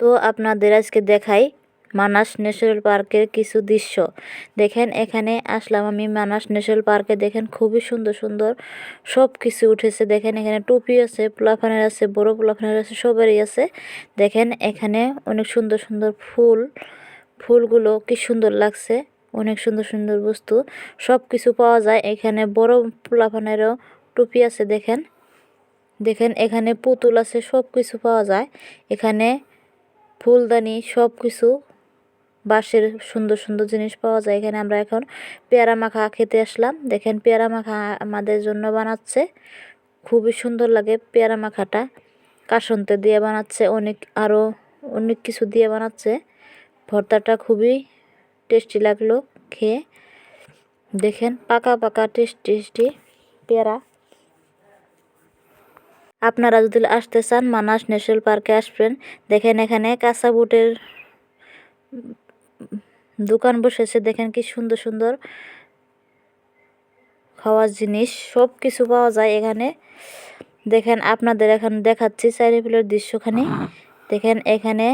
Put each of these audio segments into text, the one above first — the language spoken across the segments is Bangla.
তো আপনাদের আজকে দেখাই মানাস ন্যাশনাল পার্কের কিছু দৃশ্য। দেখেন এখানে আসলাম আমি মানাস ন্যাশনাল পার্কে। দেখেন খুবই সুন্দর সুন্দর সব কিছু উঠেছে। দেখেন এখানে টুপি আছে, পোলাপানের আছে, বড় পোলাপানের আছে, সবারই আছে। দেখেন এখানে অনেক সুন্দর সুন্দর ফুলগুলো কি সুন্দর লাগছে। অনেক সুন্দর সুন্দর বস্তু সব কিছু পাওয়া যায় এখানে। বড় পোলাপানেরও টুপি আছে। দেখেন দেখেন এখানে পুতুল আছে, সব কিছু পাওয়া যায় এখানে। ফুলদানি সব কিছু বাঁশের সুন্দর সুন্দর জিনিস পাওয়া যায় এখানে। আমরা এখন পেয়ারা মাখা খেতে আসলাম। দেখেন পেয়ারা মাখা আমাদের জন্য বানাচ্ছে, খুবই সুন্দর লাগে পেয়ারা মাখাটা। কাসন্তে দিয়ে বানাচ্ছে, আরও অনেক কিছু দিয়ে বানাচ্ছে। ভর্তাটা খুবই টেস্টি লাগলো খেয়ে। দেখেন পাকা পাকা টেস্টি পেয়ারা। আপনারা যদি আসতে চান মানাস ন্যাশনাল পার্কে আসবেন। দেখেন এখানে কাঁচা বুটের দোকান বসেছে। দেখেন কি সুন্দর সুন্দর খাওয়ার জিনিস সব কিছু পাওয়া যায় এখানে। দেখেন আপনাদের এখন দেখাচ্ছি চারিপাশের দৃশ্যখানি। দেখেন এখানে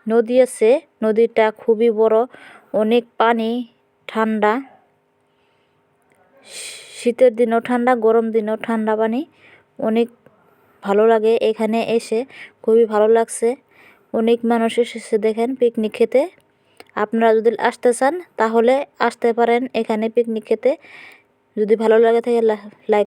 নদী আছে, নদীটা খুবই বড়, অনেক পানি, ঠান্ডা। শীতের দিনও ঠান্ডা, গরম দিনও ঠান্ডা পানি। অনেক ভালো লাগে এখানে এসে, খুবই ভালো লাগছে। অনেক মানুষ এসেছে দেখেন পিকনিক খেতে। আপনারা যদি আসতে চান তাহলে আসতে পারেন এখানে পিকনিক খেতে। যদি ভালো লাগে থাকে লাইক